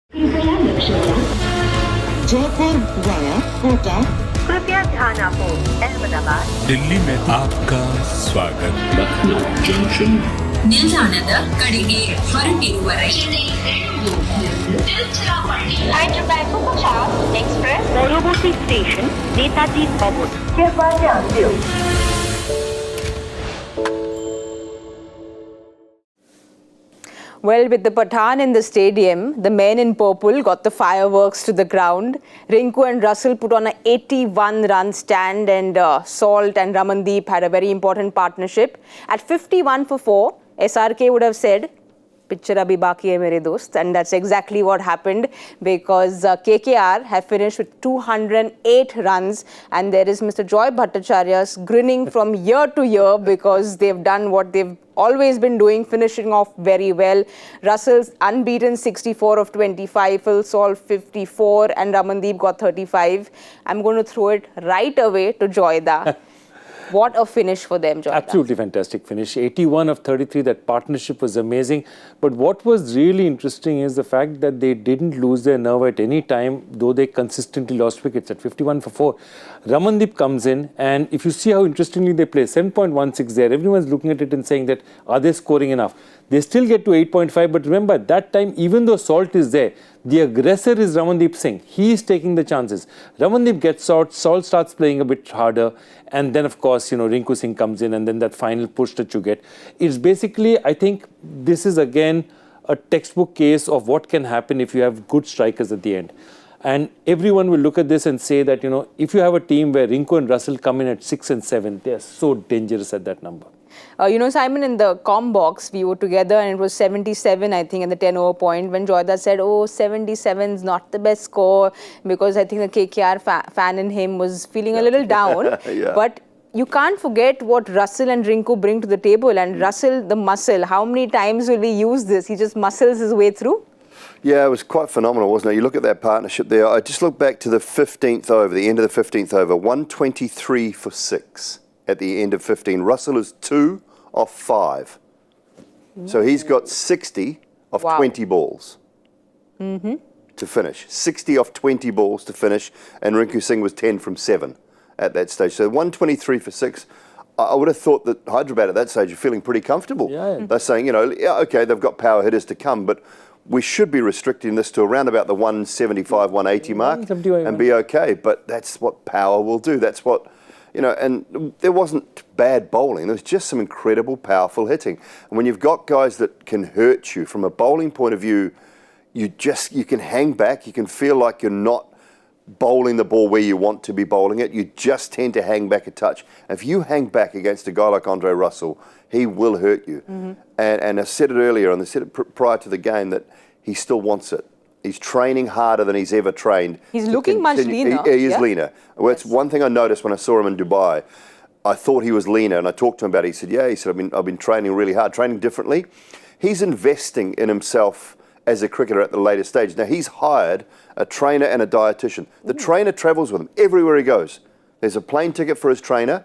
Jaipur via Kota. कृपया ध्यान आपो अहमदाबाद दिल्ली में आपका स्वागत। Lucknow Junction. ನಿಲ್ದಾಣದ ಕಡೆಗೆ ಹೊರಟಿರುವರೆ Hyderabad Express পরবর্তী স্টেশন নেতাজি ভবন कृपया ध्यान दियो। Well, with the Pathan in the stadium, the men in purple got the fireworks to the ground. Rinku and Russell put on a 81-run stand, and Salt and Ramandeep had a very important partnership. At 51 for 4, SRK would have said, "Picture abhi baki hai mere dost," and that's exactly what happened, because KKR have finished with 208 runs, and there is Mr. Joy Bhattacharya grinning from year to year because they've done what they've always been doing, finishing off very well. Russell's unbeaten 64 of 25, Phil Salt 54, and Ramandeep got 35. I'm going to throw it right away to Joyda. What a finish for them, Joyda. Absolutely fantastic finish. 81 of 33, that partnership was amazing. But what was really interesting is the fact that they didn't lose their nerve at any time, though they consistently lost wickets. At 51 for 4, Ramandeep comes in, and if you see how interestingly they play, 7.16 there, everyone's looking at it and saying that, are they scoring enough? They still get to 8.5, but remember, at that time, even though Salt is there, the aggressor is Ramandeep Singh. He is taking the chances. Ramandeep gets out, Salt starts playing a bit harder, and then, of course, Rinku Singh comes in, and then that final push that you get. It's basically, I think, this is again a textbook case of what can happen if you have good strikers at the end. And everyone will look at this and say that, if you have a team where Rinku and Russell come in at 6 and 7, they are so dangerous at that number. Simon, in the comm box, we were together and it was 77, I think, at the 10-over point, when Joyda said, 77 is not the best score, because I think the KKR fan in him was feeling a little down. Yeah. But you can't forget what Russell and Rinku bring to the table. And Russell, the muscle, how many times will we use this? He just muscles his way through. Yeah, it was quite phenomenal, wasn't it? You look at that partnership there. I just look back to the 15th over, the end of the 15th over, 123 for 6 at the end of 15. Russell is 2 of 5. So he's got 60 of 20 balls to finish. 60 of 20 balls to finish, and Rinku Singh was 10 from 7 at that stage. So 123 for 6. I would have thought that Hyderabad at that stage are feeling pretty comfortable. Yeah. They're saying, okay, they've got power hitters to come, but we should be restricting this to around about the 175, 180 mark and be okay. But that's what power will do. That's what, and there wasn't bad bowling. There was just some incredible, powerful hitting. And when you've got guys that can hurt you from a bowling point of view, you can hang back. You can feel like you're not bowling the ball where you want to be bowling it. You just tend to hang back a touch. If you hang back against a guy like Andre Russell, he will hurt you. And I said it earlier, and I said it prior to the game, that he still wants it. He's training harder than he's ever trained. He's looking much leaner. He is leaner. Well, it's one thing I noticed when I saw him in Dubai. I thought he was leaner, and I talked to him about it. He said, yeah, I've been training really hard, training differently. He's investing in himself as a cricketer at the later stage. Now, he's hired a trainer and a dietitian. The trainer travels with him everywhere he goes. There's a plane ticket for his trainer,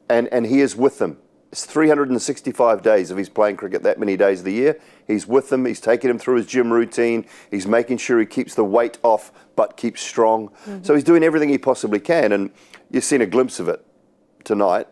and he is with them. It's 365 days of his playing cricket, that many days of the year. He's with them. He's taking him through his gym routine. He's making sure he keeps the weight off but keeps strong. So he's doing everything he possibly can. And you've seen a glimpse of it tonight.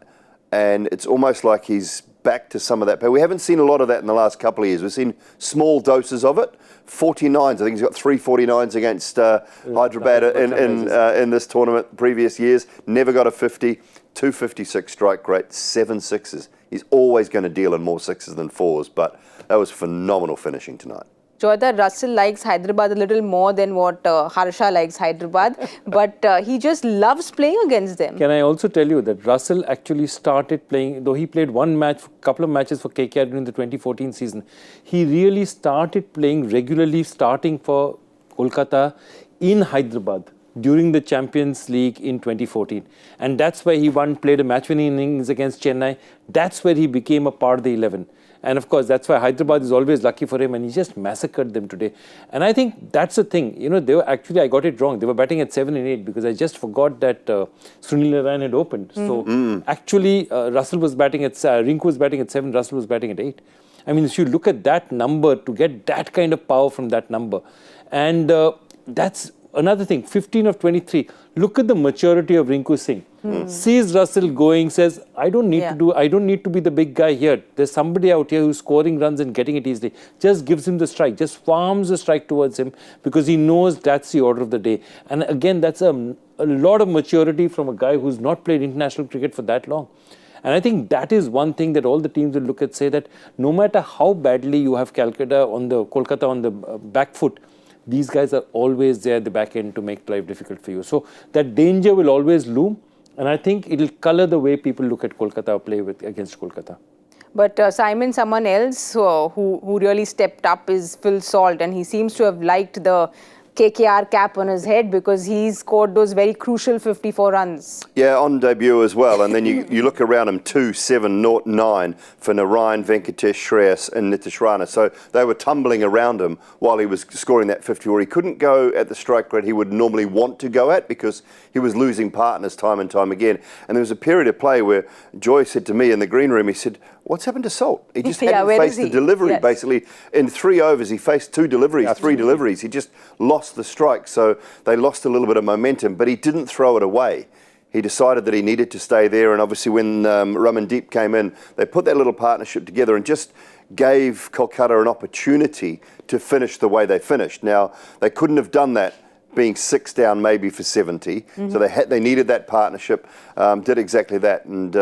And it's almost like he's back to some of that. But we haven't seen a lot of that in the last couple of years. We've seen small doses of it. 49s. I think he's got 3 49s against Hyderabad in this tournament previous years. Never got a 50. 256 strike rate, 7 sixes. He's always going to deal in more sixes than 4s, but that was phenomenal finishing tonight. Joyda, Russell likes Hyderabad a little more than what Harsha likes Hyderabad, but he just loves playing against them. Can I also tell you that Russell actually started playing, though he played one match, couple of matches for KKR during the 2014 season, he really started playing regularly, starting for Kolkata in Hyderabad during the Champions League in 2014. And that's where he played a match-winning innings against Chennai. That's where he became a part of the 11. And of course, that's why Hyderabad is always lucky for him, and he just massacred them today. And I think that's the thing. They were actually, I got it wrong. They were batting at 7 and 8 because I just forgot that Sunil Narayan had opened. So actually, Rinku was batting at 7, Russell was batting at 8. I mean, if you look at that number, to get that kind of power from that number, and that's another thing, 15 of 23. Look at the maturity of Rinku Singh. Sees Russell going, says, I don't need to be the big guy here. There's somebody out here who's scoring runs and getting it easily. Just gives him the strike, just farms the strike towards him because he knows that's the order of the day. And again, that's a lot of maturity from a guy who's not played international cricket for that long. And I think that is one thing that all the teams will look at, say that no matter how badly you have Kolkata on the back foot, these guys are always there at the back end to make life difficult for you. So that danger will always loom. And I think it will colour the way people look at Kolkata or play against Kolkata. But Simon, someone else who really stepped up is Phil Salt, and he seems to have liked the KKR cap on his head because he scored those very crucial 54 runs. Yeah, on debut as well. And then you look around him, 2, 7, 0, 9 for Narayan, Venkatesh, Shreyas and Nitish Rana. So they were tumbling around him while he was scoring that 54. He couldn't go at the strike rate he would normally want to go at because he was losing partners time and time again. And there was a period of play where Joy said to me in the green room, he said, what's happened to Salt? He just hadn't faced the delivery, basically. In 3 overs, he faced 2 deliveries, 3 deliveries. He just lost the strike, so they lost a little bit of momentum, but he didn't throw it away. He decided that he needed to stay there, and obviously when Ramandeep came in, they put that little partnership together and just gave Kolkata an opportunity to finish the way they finished. Now, they couldn't have done that being 6 down maybe for 70. So they needed that partnership, did exactly that. And,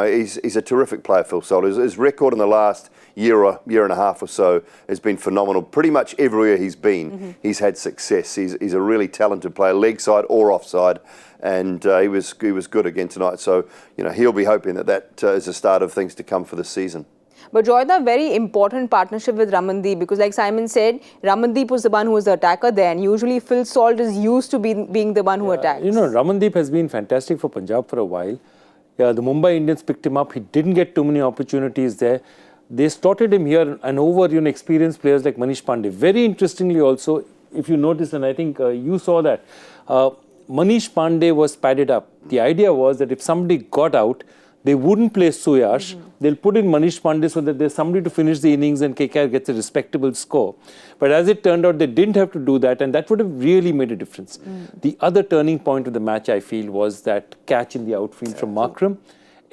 he's a terrific player, Phil Salt. His record in the last year and a half or so has been phenomenal. Pretty much everywhere he's been, he's had success. He's a really talented player, leg side or offside. And he was good again tonight. So, he'll be hoping that is the start of things to come for this season. But Joyda, very important partnership with Ramandeep because like Simon said, Ramandeep was the one who was the attacker there, and usually Phil Salt is used to being the one who attacks. Ramandeep has been fantastic for Punjab for a while. Yeah, the Mumbai Indians picked him up. He didn't get too many opportunities there. They slotted him here and over experienced players like Manish Pandey. Very interestingly also, if you notice, and I think you saw that, Manish Pandey was padded up. The idea was that if somebody got out, they wouldn't play Suyash. They'll put in Manish Pandey so that there's somebody to finish the innings and KKR gets a respectable score. But as it turned out, they didn't have to do that, and that would have really made a difference. The other turning point of the match, I feel, was that catch in the outfield from Markram.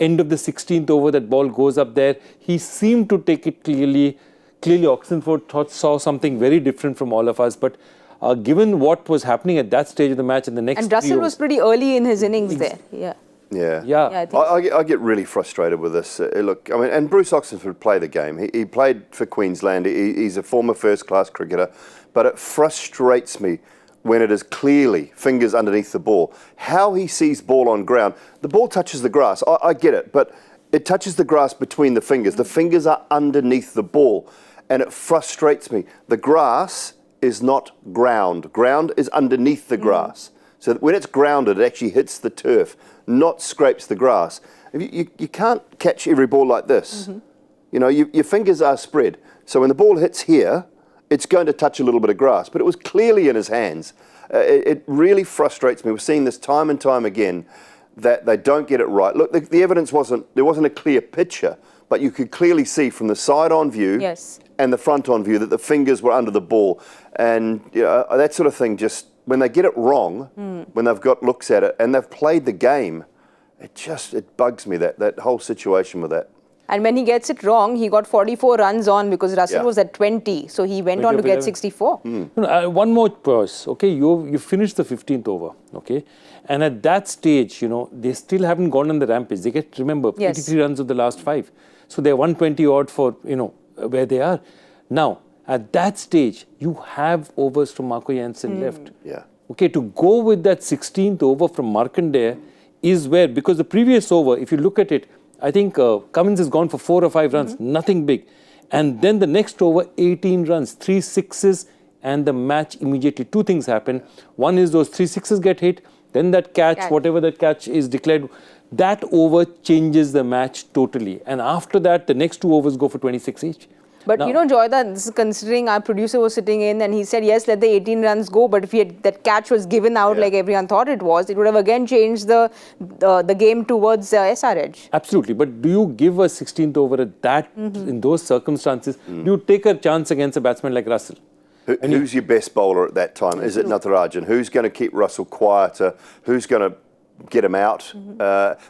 End of the 16th over, that ball goes up there. He seemed to take it clearly. Clearly, Oxenford saw something very different from all of us. But given what was happening at that stage of the match in the next and Russell was pretty early in his innings there. Yeah. I get really frustrated with this. Look, I mean, and Bruce Oxenford played the game. He played for Queensland. He's a former first-class cricketer. But it frustrates me when it is clearly fingers underneath the ball. How he sees ball on ground. The ball touches the grass. I get it. But it touches the grass between the fingers. The fingers are underneath the ball. And it frustrates me. The grass is not ground. Ground is underneath the grass. So when it's grounded, it actually hits the turf, not scrapes the grass. You can't catch every ball like this. Your fingers are spread. So when the ball hits here, it's going to touch a little bit of grass. But it was clearly in his hands. It really frustrates me. We're seeing this time and time again that they don't get it right. Look, the evidence there wasn't a clear picture, but you could clearly see from the side-on view and the front-on view that the fingers were under the ball. And that sort of thing just... When they get it wrong, when they've got looks at it and they've played the game, it bugs me, that whole situation with that. And when he gets it wrong, he got 44 runs on because Russell was at 20. So he went on to get 64. One more pause. Okay, you finished the 15th over. Okay, and at that stage, they still haven't gone on the rampage. They get, remember, 83 runs of the last 5. So they're 120 odd for, where they are. Now, at that stage, you have overs from Marco Jansen left. Okay, to go with that 16th over from Markandeya is where, because the previous over, if you look at it, I think Cummins has gone for 4 or 5 runs, nothing big. And then the next over, 18 runs, 3 sixes, and the match immediately. 2 things happen. One is those 3 sixes get hit, then that catch, whatever that catch is declared, that over changes the match totally. And after that, the next 2 overs go for 26 each. But Now- you know, Joyda, this is considering our producer was sitting in and he said, yes, let the 18 runs go. But if that catch was given out like everyone thought it was, it would have again changed the game towards SRH. Absolutely, but do you give a 16th over at that in those circumstances? Do you take a chance against a batsman like Russell? Who's your best bowler at that time? Is it Natarajan? Who's going to keep Russell quieter? Who's going to get him out?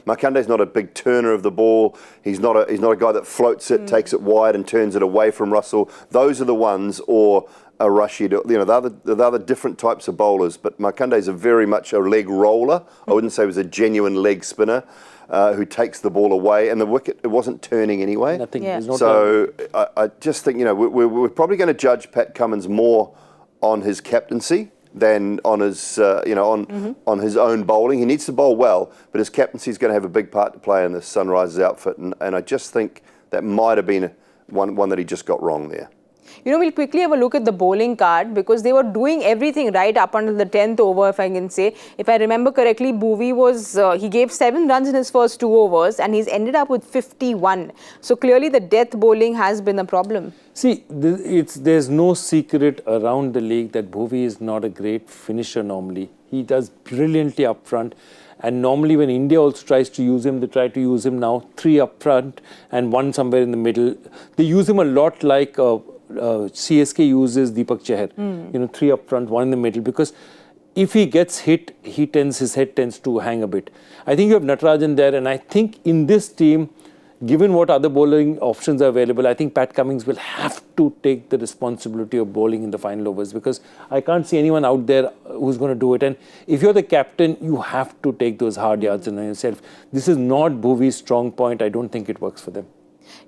Markande's not a big turner of the ball. He's not a guy that floats it, takes it wide and turns it away from Russell. Those are the ones, or a Rashid, you know, the other different types of bowlers. But Markande's very much a leg roller. I wouldn't say he was a genuine leg spinner who takes the ball away. And the wicket, it wasn't turning anyway. Nothing. Yeah. There's no So I just think, you know, we're probably going to judge Pat Cummins more on his captaincy than on his, on his own bowling. He needs to bowl well, but his captaincy is going to have a big part to play in the Sunrisers outfit. And I just think that might have been one that he just got wrong there. You know, we'll quickly have a look at the bowling card because they were doing everything right up until the 10th over, if I can say. If I remember correctly, Bhuvi was, he gave 7 runs in his first 2 overs and he's ended up with 51. So clearly the death bowling has been a problem. See, there's no secret around the league that Bhuvi is not a great finisher normally. He does brilliantly up front. And normally when India also tries to use him, they try to use him now 3 up front and 1 somewhere in the middle. They use him a lot like CSK uses Deepak Chahar. You know, 3 up front, 1 in the middle. Because if he gets hit, his head tends to hang a bit. I think you have Natarajan there, and I think in this team, given what other bowling options are available, I think Pat Cummins will have to take the responsibility of bowling in the final overs because I can't see anyone out there who's going to do it. And if you're the captain, you have to take those hard yards on yourself. This is not Bhuvi's strong point. I don't think it works for them.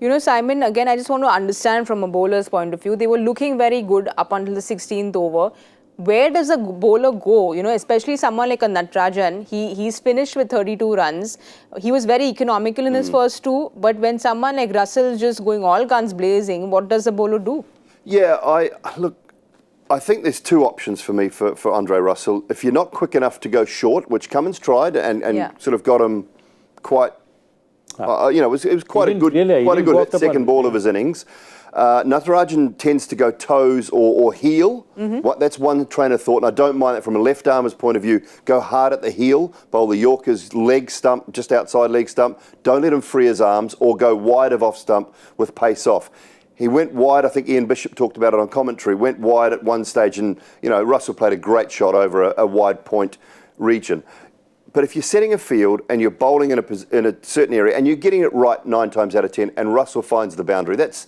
You know, Simon, again, I just want to understand from a bowler's point of view, they were looking very good up until the 16th over. Where does a bowler go? You know, especially someone like a Natarajan, he's finished with 32 runs. He was very economical in his first 2, but when someone like Russell is just going all guns blazing, what does the bowler do? Yeah, I think there's 2 options for me for Andre Russell. If you're not quick enough to go short, which Cummins tried and sort of got him quite, it was quite a good second ball of his innings. Natarajan tends to go toes or heel. That's one train of thought, and I don't mind that from a left armer's point of view. Go hard at the heel, bowl the Yorker's leg stump, just outside leg stump. Don't let him free his arms or go wide of off stump with pace off. He went wide, I think Ian Bishop talked about it on commentary, went wide at one stage and, you know, Russell played a great shot over a wide point region. But if you're setting a field and you're bowling in a certain area and you're getting it right 9 times out of 10 and Russell finds the boundary, that's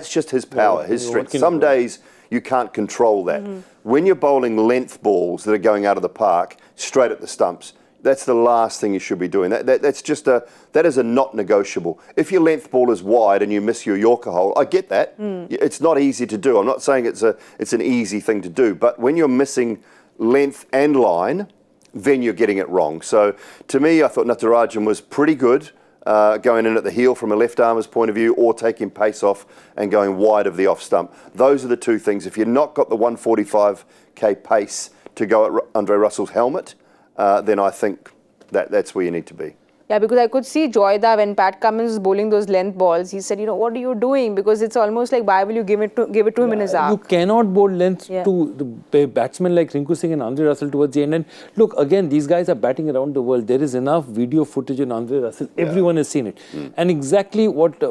just his power, his strength. Some days you can't control that. When you're bowling length balls that are going out of the park straight at the stumps, that's the last thing you should be doing. That is a not negotiable. If your length ball is wide and you miss your Yorker hole, I get that. It's not easy to do. I'm not saying it's an easy thing to do, but when you're missing length and line, then you're getting it wrong. So to me, I thought Natarajan was pretty good going in at the heel from a left armer's point of view or taking pace off and going wide of the off stump. Those are the 2 things. If you've not got the 145k pace to go at Andre Russell's helmet, then I think that's where you need to be. Yeah, because I could see Joyda when Pat Cummins was bowling those length balls. He said, you know, what are you doing? Because it's almost like, why will you give it to him in his arc? You cannot bowl length to the batsmen like Rinku Singh and Andre Russell towards the end. And look, again, these guys are batting around the world. There is enough video footage on Andre Russell. Everyone has seen it. And exactly what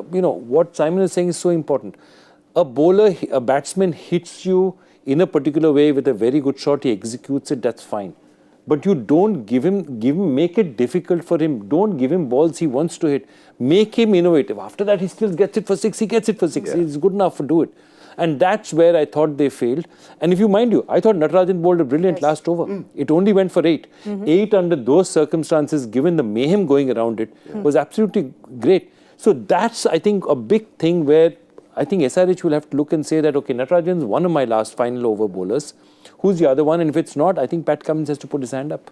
Simon is saying is so important. A batsman hits you in a particular way with a very good shot. He executes it. That's fine. But you don't make it difficult for him. Don't give him balls he wants to hit. Make him innovative. After that, he still gets it for 6. He gets it for 6. He's good enough to do it. And that's where I thought they failed. And if you mind you, I thought Natarajan bowled a brilliant last over. It only went for 8. 8 under those circumstances, given the mayhem going around it, was absolutely great. So that's, I think, a big thing where I think SRH will have to look and say that, okay, Natarajan is one of my last final over bowlers. Who's the other one? And if it's not, I think Pat Cummins has to put his hand up.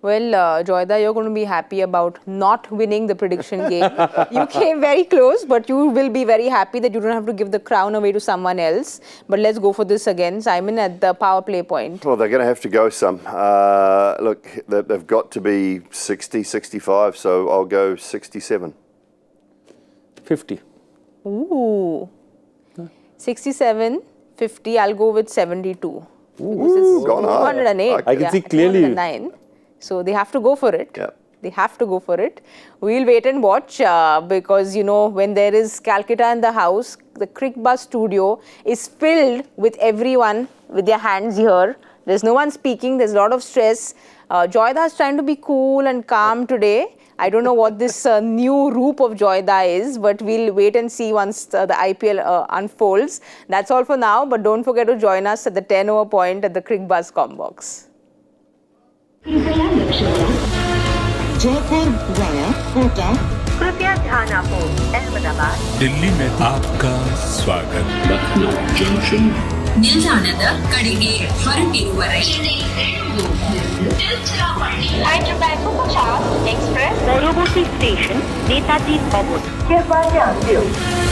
Well, Joyda, you're going to be happy about not winning the prediction game. You came very close, but you will be very happy that you don't have to give the crown away to someone else. But let's go for this again. Simon, at the power play point. Well, they're going to have to go some. Look, they've got to be 60, 65, so I'll go 67. 50. Ooh. 67, 50, I'll go with 72. Because it's gone higher. 208. I can see clearly. 209. So they have to go for it. Yeah. They have to go for it. We'll wait and watch because, when there is Calcutta in the house, the Cricbuzz studio is filled with everyone with their hands here. There's no one speaking. There's a lot of stress. Joyda is trying to be cool and calm today. I don't know what this new roop of Joyda is, but we'll wait and see once the IPL unfolds. That's all for now, but don't forget to join us at the 10-over point at the Cricbuzz Combox. Jaipur via Kota. कृपया ध्यान आपो अहमदाबाद दिल्ली में आपका स्वागत ನಿಲ್ದಾಣದ ಕಡೆಗೆ ಹೊರಟಿರುವರೆ Hyderabad Superfast Express পরবর্তী station Netaji ভবন कृपया ध्यान दें